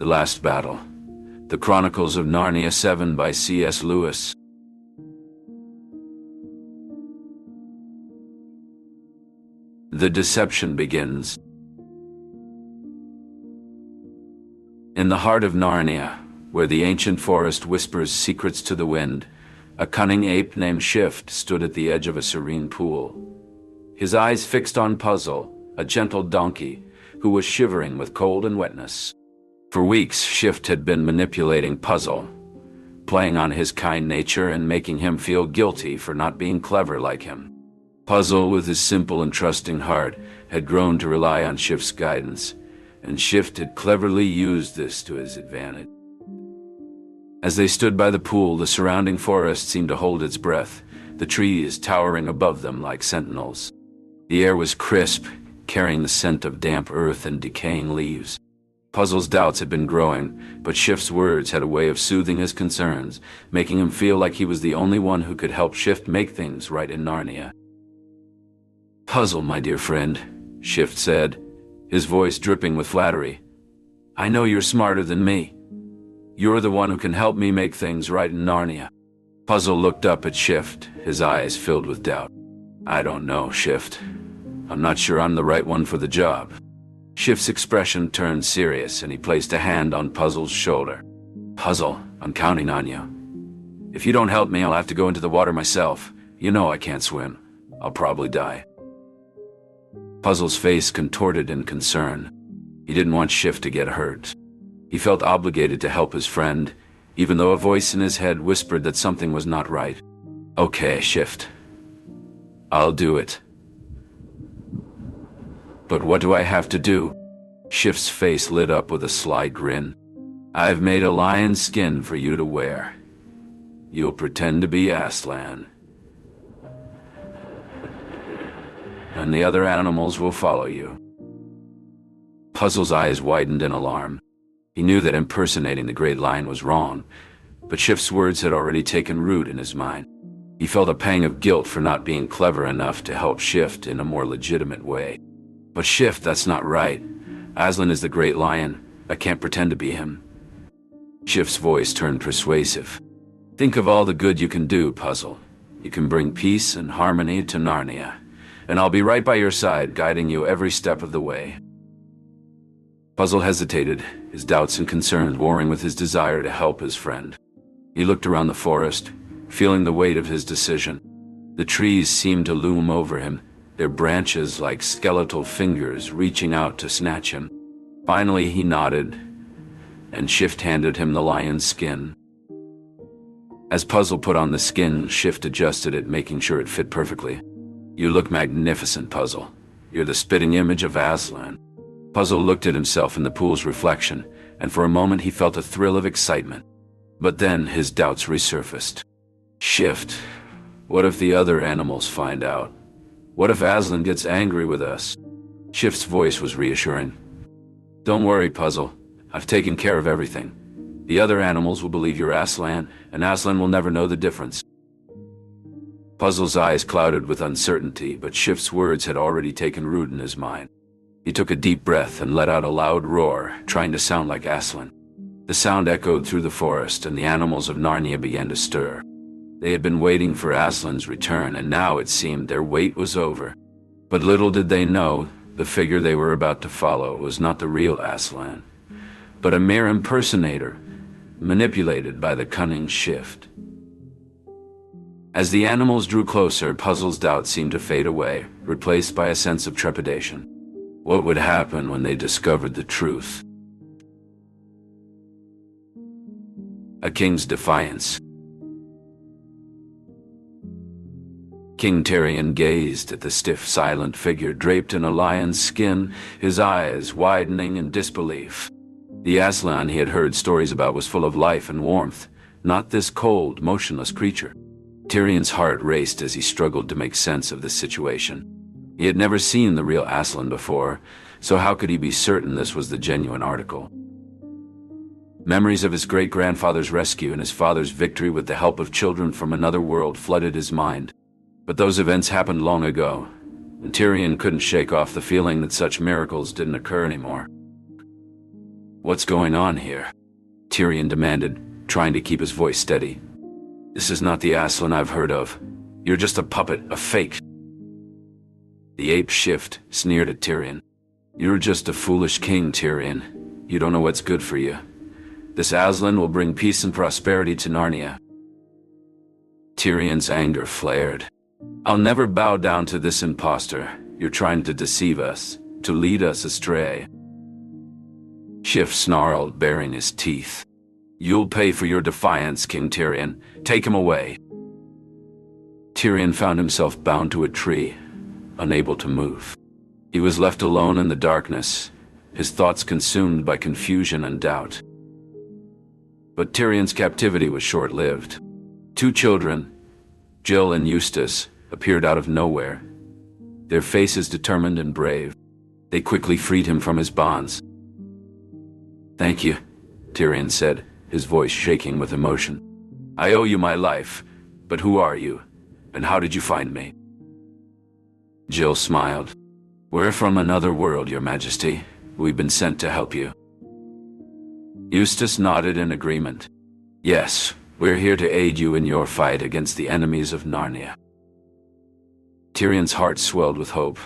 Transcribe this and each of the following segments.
The Last Battle. The Chronicles of Narnia 7 by C.S. Lewis. The deception begins. In the heart of Narnia, where the ancient forest whispers secrets to the wind, a cunning ape named Shift stood at the edge of a serene pool. His eyes fixed on Puzzle, a gentle donkey, who was shivering with cold and wetness. For weeks, Shift had been manipulating Puzzle, playing on his kind nature and making him feel guilty for not being clever like him. Puzzle, with his simple and trusting heart, had grown to rely on Shift's guidance, and Shift had cleverly used this to his advantage. As they stood by the pool, the surrounding forest seemed to hold its breath, the trees towering above them like sentinels. The air was crisp, carrying the scent of damp earth and decaying leaves. Puzzle's doubts had been growing, but Shift's words had a way of soothing his concerns, making him feel like he was the only one who could help Shift make things right in Narnia. "Puzzle, my dear friend," Shift said, his voice dripping with flattery. "I know you're smarter than me. You're the one who can help me make things right in Narnia." Puzzle looked up at Shift, his eyes filled with doubt. "I don't know, Shift. I'm not sure I'm the right one for the job." Shift's expression turned serious, and he placed a hand on Puzzle's shoulder. "Puzzle, I'm counting on you. If you don't help me, I'll have to go into the water myself. You know I can't swim. I'll probably die." Puzzle's face contorted in concern. He didn't want Shift to get hurt. He felt obligated to help his friend, even though a voice in his head whispered that something was not right. "Okay, Shift. I'll do it. But what do I have to do?" Shift's face lit up with a sly grin. "I've made a lion's skin for you to wear. You'll pretend to be Aslan, and the other animals will follow you." Puzzle's eyes widened in alarm. He knew that impersonating the Great Lion was wrong, but Shift's words had already taken root in his mind. He felt a pang of guilt for not being clever enough to help Shift in a more legitimate way. "But Shift, that's not right. Aslan is the Great Lion. I can't pretend to be him." Shift's voice turned persuasive. "Think of all the good you can do, Puzzle. You can bring peace and harmony to Narnia, and I'll be right by your side, guiding you every step of the way." Puzzle hesitated, his doubts and concerns warring with his desire to help his friend. He looked around the forest, feeling the weight of his decision. The trees seemed to loom over him, their branches like skeletal fingers reaching out to snatch him. Finally, he nodded, and Shift handed him the lion's skin. As Puzzle put on the skin, Shift adjusted it, making sure it fit perfectly. "You look magnificent, Puzzle. You're the spitting image of Aslan." Puzzle looked at himself in the pool's reflection, and for a moment he felt a thrill of excitement. But then his doubts resurfaced. "Shift, what if the other animals find out? What if Aslan gets angry with us?" Shift's voice was reassuring. "Don't worry, Puzzle. I've taken care of everything. The other animals will believe you're Aslan, and Aslan will never know the difference." Puzzle's eyes clouded with uncertainty, but Shift's words had already taken root in his mind. He took a deep breath and let out a loud roar, trying to sound like Aslan. The sound echoed through the forest, and the animals of Narnia began to stir. They had been waiting for Aslan's return, and now it seemed their wait was over. But little did they know, the figure they were about to follow was not the real Aslan, but a mere impersonator, manipulated by the cunning Shift. As the animals drew closer, Puzzle's doubts seemed to fade away, replaced by a sense of trepidation. What would happen when they discovered the truth? A King's Defiance. King Tirian gazed at the stiff, silent figure draped in a lion's skin, his eyes widening in disbelief. The Aslan he had heard stories about was full of life and warmth, not this cold, motionless creature. Tirian's heart raced as he struggled to make sense of the situation. He had never seen the real Aslan before, so how could he be certain this was the genuine article? Memories of his great-grandfather's rescue and his father's victory with the help of children from another world flooded his mind. But those events happened long ago, and Tirian couldn't shake off the feeling that such miracles didn't occur anymore. What's going on here? Tyrion demanded, trying to keep his voice steady. This is not the Aslan I've heard of. You're just a puppet, a fake. The ape Shift sneered at Tyrion. You're just a foolish king, Tyrion. You don't know what's good for you. This Aslan will bring peace and prosperity to Narnia. Tyrion's anger flared. I'll never bow down to this impostor. You're trying to deceive us, to lead us astray. Shift snarled, baring his teeth. You'll pay for your defiance, King Tyrion. Take him away. Tyrion found himself bound to a tree, unable to move. He was left alone in the darkness, his thoughts consumed by confusion and doubt. But Tyrion's captivity was short-lived. Two children, Jill and Eustace, appeared out of nowhere, their faces determined and brave. They quickly freed him from his bonds. Thank you, Tyrion said, his voice shaking with emotion. I owe you my life, but who are you, and how did you find me? Jill smiled. We're from another world, Your Majesty. We've been sent to help you. Eustace nodded in agreement. Yes, we're here to aid you in your fight against the enemies of Narnia. Tyrion's heart swelled with hope.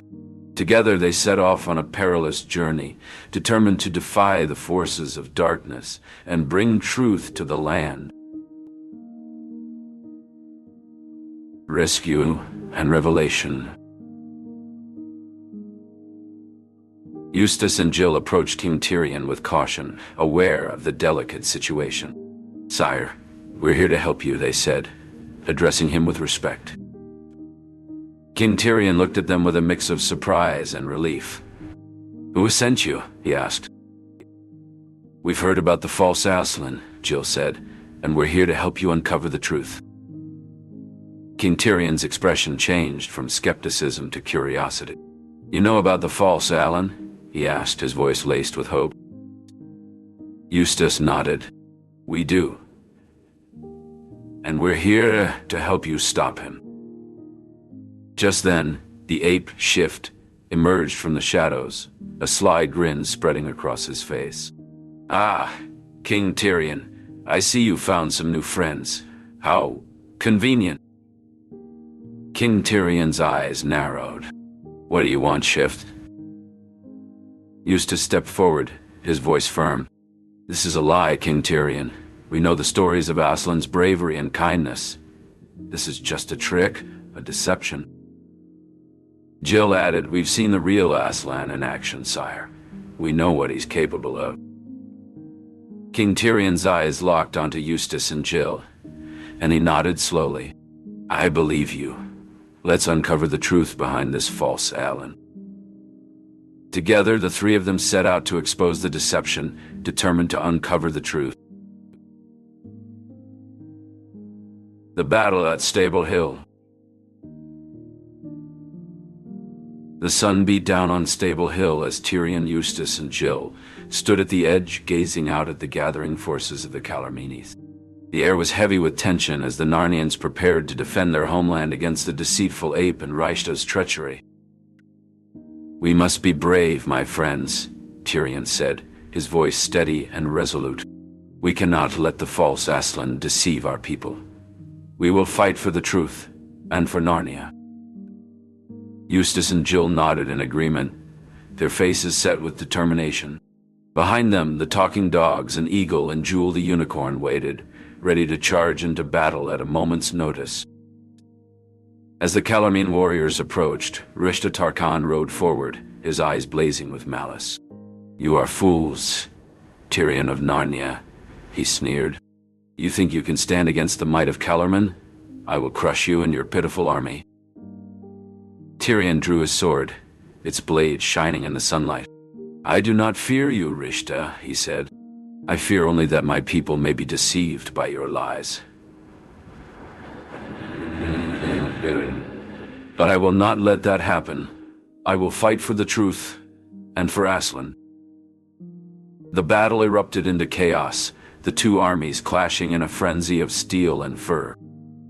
Together they set off on a perilous journey, determined to defy the forces of darkness and bring truth to the land. Rescue and revelation. Eustace and Jill approached King Tyrion with caution, aware of the delicate situation. Sire, we're here to help you, they said, addressing him with respect. King Tyrion looked at them with a mix of surprise and relief. Who sent you? He asked. We've heard about the false Aslan, Jill said, and we're here to help you uncover the truth. King Tyrion's expression changed from skepticism to curiosity. You know about the false Aslan? He asked, his voice laced with hope. Eustace nodded. We do. And we're here to help you stop him. Just then, the ape Shift emerged from the shadows, a sly grin spreading across his face. Ah, King Tyrion, I see you found some new friends. How convenient. King Tyrion's eyes narrowed. What do you want, Shift? Eustace stepped forward, his voice firm. This is a lie, King Tyrion. We know the stories of Aslan's bravery and kindness. This is just a trick, a deception. Jill added, We've seen the real Aslan in action, sire. We know what he's capable of. King Tyrion's eyes locked onto Eustace and Jill, and he nodded slowly. I believe you. Let's uncover the truth behind this false Aslan. Together, the three of them set out to expose the deception, determined to uncover the truth. The battle at Stable Hill. The sun beat down on Stable Hill as Tyrion, Eustace, and Jill stood at the edge, gazing out at the gathering forces of the Calormenes. The air was heavy with tension as the Narnians prepared to defend their homeland against the deceitful ape and Raishta's treachery. We must be brave, my friends, Tyrion said, his voice steady and resolute. We cannot let the false Aslan deceive our people. We will fight for the truth, and for Narnia. Eustace and Jill nodded in agreement, their faces set with determination. Behind them, the talking dogs and Eagle and Jewel the unicorn waited, ready to charge into battle at a moment's notice. As the Calormene warriors approached, Rishta Tarkan rode forward, his eyes blazing with malice. You are fools, Tyrion of Narnia, he sneered. You think you can stand against the might of Calormen? I will crush you and your pitiful army. Tyrion drew his sword, its blade shining in the sunlight. I do not fear you, Rishta, he said. I fear only that my people may be deceived by your lies. But I will not let that happen. I will fight for the truth, and for Aslan. The battle erupted into chaos, the two armies clashing in a frenzy of steel and fur.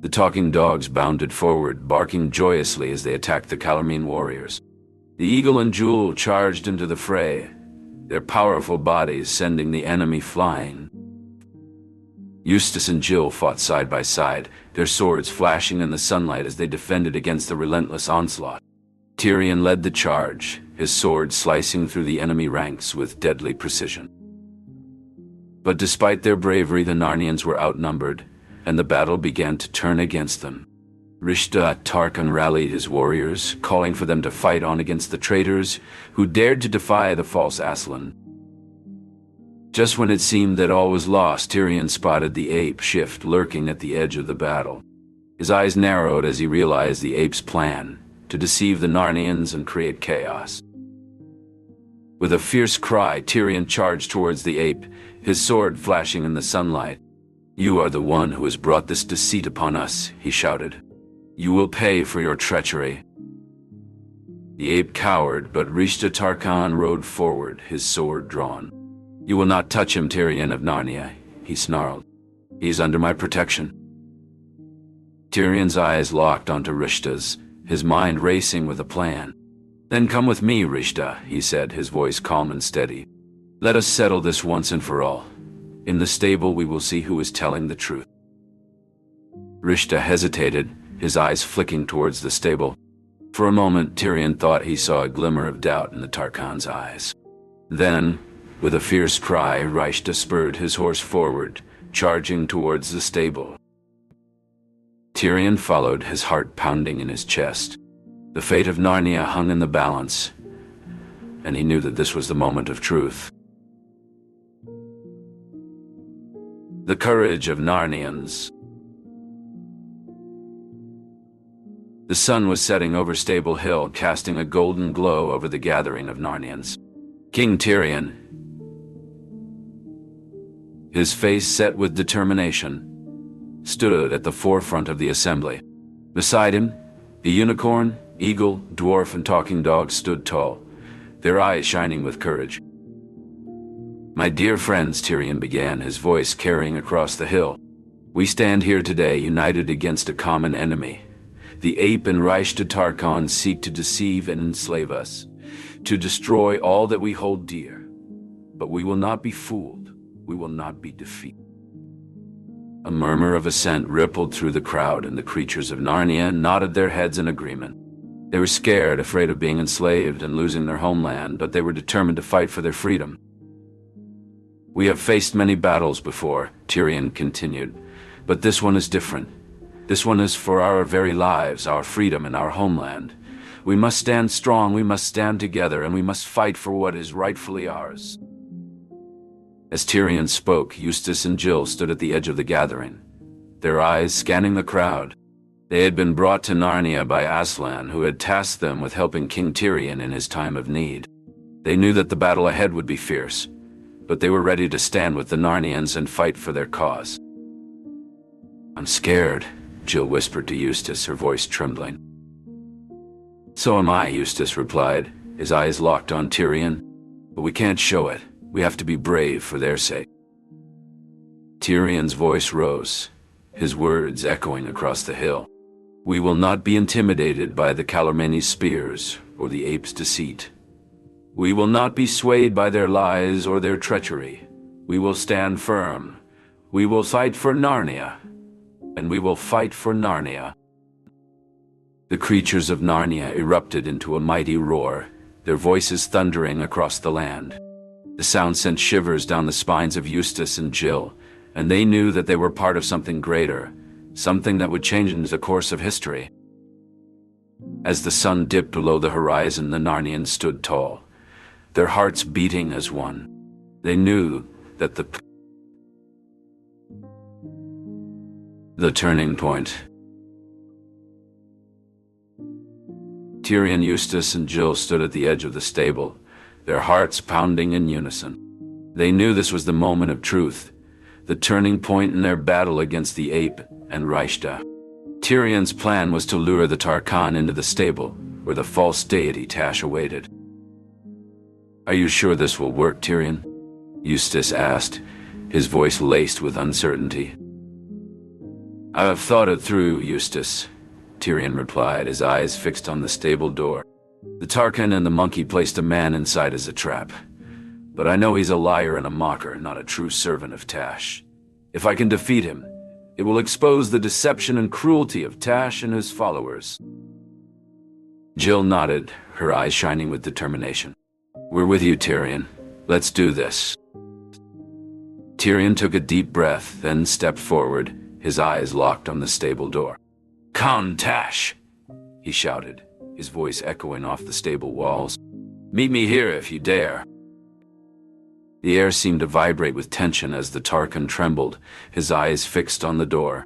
The talking dogs bounded forward, barking joyously as they attacked the Calormene warriors. The Eagle and Jewel charged into the fray, their powerful bodies sending the enemy flying. Eustace and Jill fought side by side, their swords flashing in the sunlight as they defended against the relentless onslaught. Tyrion led the charge, his sword slicing through the enemy ranks with deadly precision. But despite their bravery, the Narnians were outnumbered, and the battle began to turn against them. Rishta Tarkan rallied his warriors, calling for them to fight on against the traitors who dared to defy the false Aslan. Just when it seemed that all was lost, Tyrion spotted the ape Shift lurking at the edge of the battle. His eyes narrowed as he realized the ape's plan, to deceive the Narnians and create chaos. With a fierce cry, Tyrion charged towards the ape, his sword flashing in the sunlight. "You are the one who has brought this deceit upon us," he shouted. "You will pay for your treachery." The ape cowered, but Rishta Tarkan rode forward, his sword drawn. "You will not touch him, Tyrion of Narnia," he snarled. "He is under my protection." Tyrion's eyes locked onto Rishta's, his mind racing with a plan. "Then come with me, Rishta," he said, his voice calm and steady. "Let us settle this once and for all. In the stable we will see who is telling the truth." Rishta hesitated, his eyes flicking towards the stable. For a moment, Tyrion thought he saw a glimmer of doubt in the Tarkan's eyes. Then, with a fierce cry, Rishta spurred his horse forward, charging towards the stable. Tyrion followed, his heart pounding in his chest. The fate of Narnia hung in the balance, and he knew that this was the moment of truth. The courage of Narnians. The sun was setting over Stable Hill, casting a golden glow over the gathering of Narnians. King Tyrion, his face set with determination, stood at the forefront of the assembly. Beside him, the unicorn, eagle, dwarf, and talking dog stood tall, their eyes shining with courage. "My dear friends," Tyrion began, his voice carrying across the hill, "we stand here today united against a common enemy. The ape and Rishta Tarkan seek to deceive and enslave us, to destroy all that we hold dear. But we will not be fooled. We will not be defeated." A murmur of assent rippled through the crowd, and the creatures of Narnia nodded their heads in agreement. They were scared, afraid of being enslaved and losing their homeland, but they were determined to fight for their freedom. "We have faced many battles before," Tyrion continued, "but this one is different. This one is for our very lives, our freedom, and our homeland. We must stand strong, we must stand together, and we must fight for what is rightfully ours." As Tyrion spoke, Eustace and Jill stood at the edge of the gathering, their eyes scanning the crowd. They had been brought to Narnia by Aslan, who had tasked them with helping King Tyrion in his time of need. They knew that the battle ahead would be fierce, but they were ready to stand with the Narnians and fight for their cause. "I'm scared," Jill whispered to Eustace, her voice trembling. "So am I," Eustace replied, his eyes locked on Tyrion. "But we can't show it. We have to be brave for their sake." Tyrion's voice rose, his words echoing across the hill. "We will not be intimidated by the Calormeni's spears or the ape's deceit. We will not be swayed by their lies or their treachery. We will stand firm. We will fight for Narnia. And we will fight for Narnia." The creatures of Narnia erupted into a mighty roar, their voices thundering across the land. The sound sent shivers down the spines of Eustace and Jill, and they knew that they were part of something greater, something that would change the course of history. As the sun dipped below the horizon, the Narnians stood tall, their hearts beating as one. They knew that the turning point. Tyrion, Eustace, and Jill stood at the edge of the stable, their hearts pounding in unison. They knew this was the moment of truth, the turning point in their battle against the ape and Rishta. Tyrion's plan was to lure the Tarkan into the stable, where the false deity Tash awaited. "Are you sure this will work, Tyrion?" Eustace asked, his voice laced with uncertainty. "I have thought it through, Eustace," Tyrion replied, his eyes fixed on the stable door. "The Tarkan and the monkey placed a man inside as a trap. But I know he's a liar and a mocker, not a true servant of Tash. If I can defeat him, it will expose the deception and cruelty of Tash and his followers." Jill nodded, her eyes shining with determination. "We're with you, Tyrion. Let's do this." Tyrion took a deep breath, then stepped forward, his eyes locked on the stable door. "Con Tash!" he shouted, his voice echoing off the stable walls. "Meet me here if you dare." The air seemed to vibrate with tension as the Tarkan trembled, his eyes fixed on the door.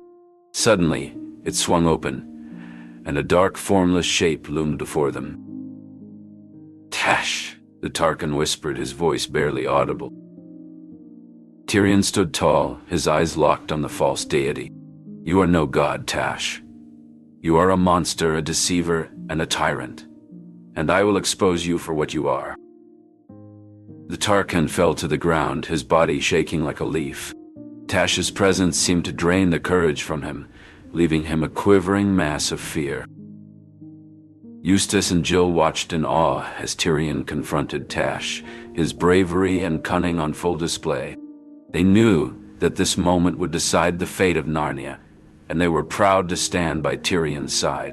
Suddenly, it swung open, and a dark, formless shape loomed before them. "Tash!" the Tarkan whispered, his voice barely audible. Tyrion stood tall, his eyes locked on the false deity. "You are no god, Tash. You are a monster, a deceiver, and a tyrant, and I will expose you for what you are." The Tarkan fell to the ground, his body shaking like a leaf. Tash's presence seemed to drain the courage from him, leaving him a quivering mass of fear. Eustace and Jill watched in awe as Tyrion confronted Tash, his bravery and cunning on full display. They knew that this moment would decide the fate of Narnia, and they were proud to stand by Tyrion's side.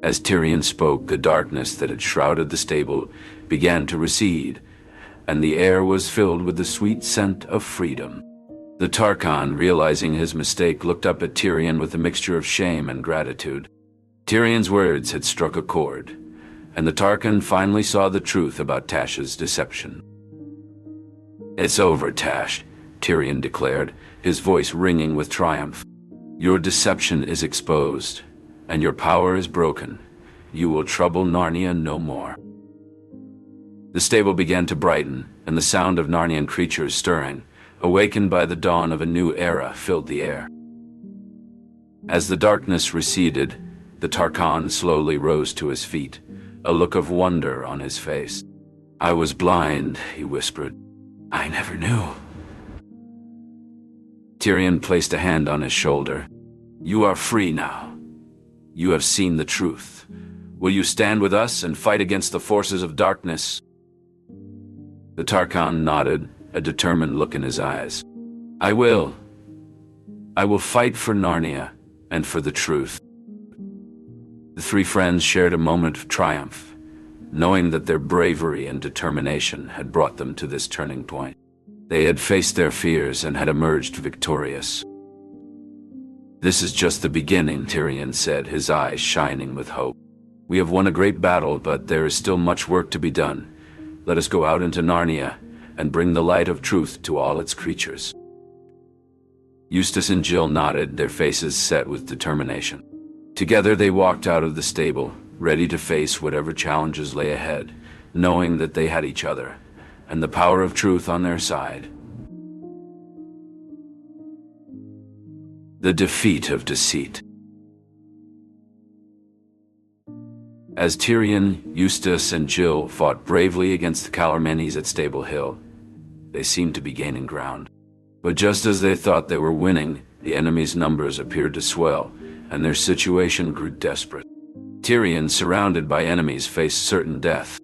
As Tyrion spoke, the darkness that had shrouded the stable began to recede, and the air was filled with the sweet scent of freedom. The Tarkan, realizing his mistake, looked up at Tyrion with a mixture of shame and gratitude. Tyrion's words had struck a chord, and the Tarkan finally saw the truth about Tash's deception. "It's over, Tash," Tyrion declared, his voice ringing with triumph. "Your deception is exposed, and your power is broken. You will trouble Narnia no more." The stable began to brighten, and the sound of Narnian creatures stirring, awakened by the dawn of a new era, filled the air. As the darkness receded, the Tarkan slowly rose to his feet, a look of wonder on his face. "I was blind," he whispered. "I never knew." Tyrion placed a hand on his shoulder. "You are free now. You have seen the truth. Will you stand with us and fight against the forces of darkness?" The Tarkan nodded, a determined look in his eyes. "I will. I will fight for Narnia and for the truth." The three friends shared a moment of triumph, knowing that their bravery and determination had brought them to this turning point. They had faced their fears and had emerged victorious. "This is just the beginning," Tyrion said, his eyes shining with hope. "We have won a great battle, but there is still much work to be done. Let us go out into Narnia and bring the light of truth to all its creatures." Eustace and Jill nodded, their faces set with determination. Together they walked out of the stable, ready to face whatever challenges lay ahead, knowing that they had each other and the power of truth on their side. The defeat of deceit. As Tyrion, Eustace, and Jill fought bravely against the Calormenes at Stable Hill, they seemed to be gaining ground. But just as they thought they were winning, the enemy's numbers appeared to swell, and their situation grew desperate. Tyrion, surrounded by enemies, faced certain death.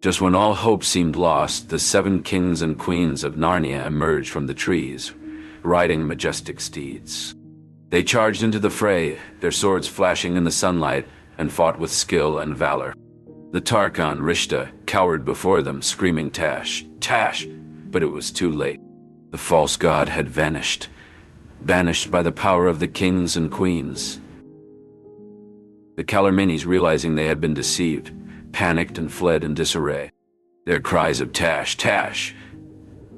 Just when all hope seemed lost, the 7 kings and queens of Narnia emerged from the trees, riding majestic steeds. They charged into the fray, their swords flashing in the sunlight, and fought with skill and valor. The Tarkan Rishta cowered before them, screaming, "Tash! Tash!" But it was too late. The false god had vanished, banished by the power of the kings and queens. The Calormenes, realizing they had been deceived, panicked and fled in disarray. Their cries of "Tash! Tash!"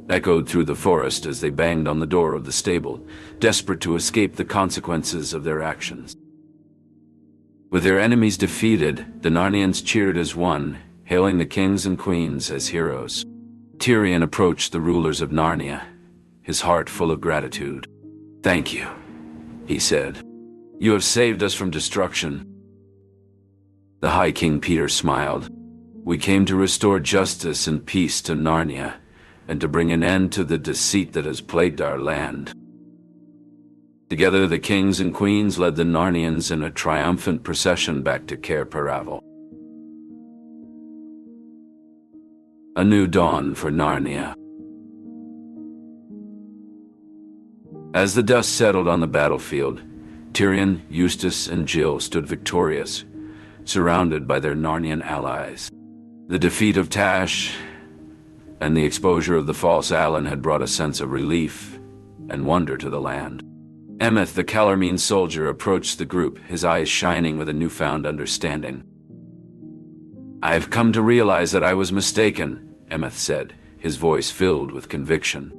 echoed through the forest as they banged on the door of the stable, desperate to escape the consequences of their actions. With their enemies defeated, the Narnians cheered as one, hailing the kings and queens as heroes. Tyrion approached the rulers of Narnia, his heart full of gratitude. "Thank you," he said. "You have saved us from destruction." The High King Peter smiled. "We came to restore justice and peace to Narnia, and to bring an end to the deceit that has plagued our land." Together, the kings and queens led the Narnians in a triumphant procession back to Cair Paravel. A new dawn for Narnia. As the dust settled on the battlefield, Tyrion, Eustace, and Jill stood victorious, surrounded by their Narnian allies. The defeat of Tash and the exposure of the false Alan had brought a sense of relief and wonder to the land. Emmeth, the Calormene soldier, approached the group, his eyes shining with a newfound understanding. "I've come to realize that I was mistaken," Emmeth said, his voice filled with conviction.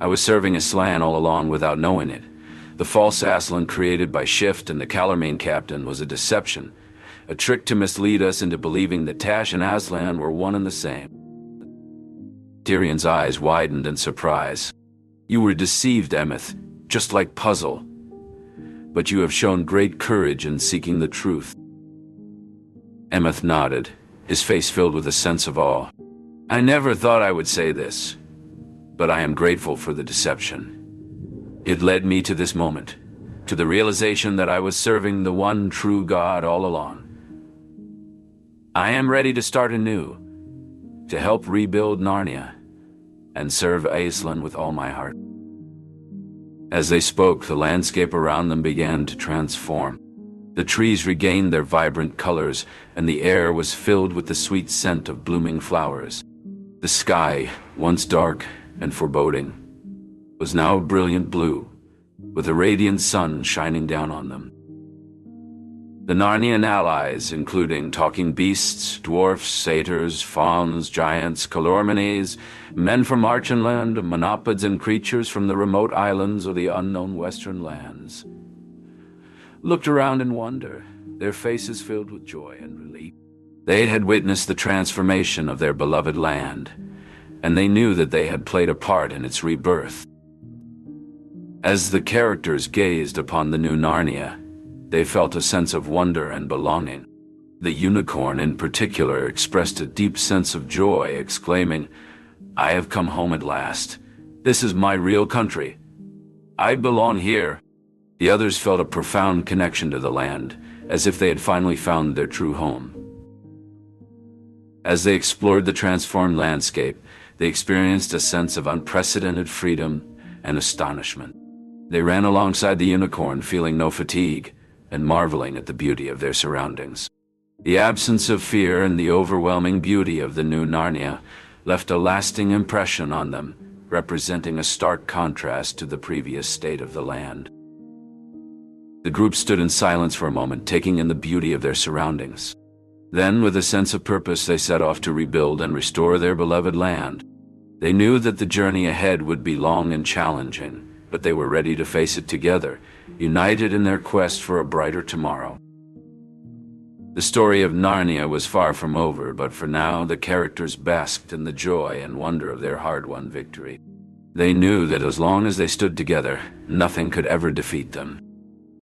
"I was serving Aslan all along without knowing it. The false Aslan created by Shift and the Calormene captain was a deception, a trick to mislead us into believing that Tash and Aslan were one and the same." Tyrion's eyes widened in surprise. "You were deceived, Emmeth, just like Puzzle. But you have shown great courage in seeking the truth." Emmeth nodded, his face filled with a sense of awe. "I never thought I would say this, but I am grateful for the deception. It led me to this moment, to the realization that I was serving the one true God all along. I am ready to start anew, to help rebuild Narnia, and serve Aslan with all my heart." As they spoke, the landscape around them began to transform. The trees regained their vibrant colors, and the air was filled with the sweet scent of blooming flowers. The sky, once dark and foreboding, was now a brilliant blue, with a radiant sun shining down on them. The Narnian allies, including talking beasts, dwarfs, satyrs, fauns, giants, Calormenes, men from Archenland, monopods, and creatures from the remote islands or the unknown western lands, looked around in wonder, their faces filled with joy and relief. They had witnessed the transformation of their beloved land, and they knew that they had played a part in its rebirth. As the characters gazed upon the new Narnia, they felt a sense of wonder and belonging. The unicorn in particular expressed a deep sense of joy, exclaiming, "I have come home at last. This is my real country. I belong here." The others felt a profound connection to the land, as if they had finally found their true home. As they explored the transformed landscape, they experienced a sense of unprecedented freedom and astonishment. They ran alongside the unicorn, feeling no fatigue, and marveling at the beauty of their surroundings. The absence of fear and the overwhelming beauty of the new Narnia left a lasting impression on them, representing a stark contrast to the previous state of the land. The group stood in silence for a moment, taking in the beauty of their surroundings. Then, with a sense of purpose, they set off to rebuild and restore their beloved land. They knew that the journey ahead would be long and challenging, but they were ready to face it together, united in their quest for a brighter tomorrow. The story of Narnia was far from over, but for now the characters basked in the joy and wonder of their hard-won victory. They knew that as long as they stood together, nothing could ever defeat them.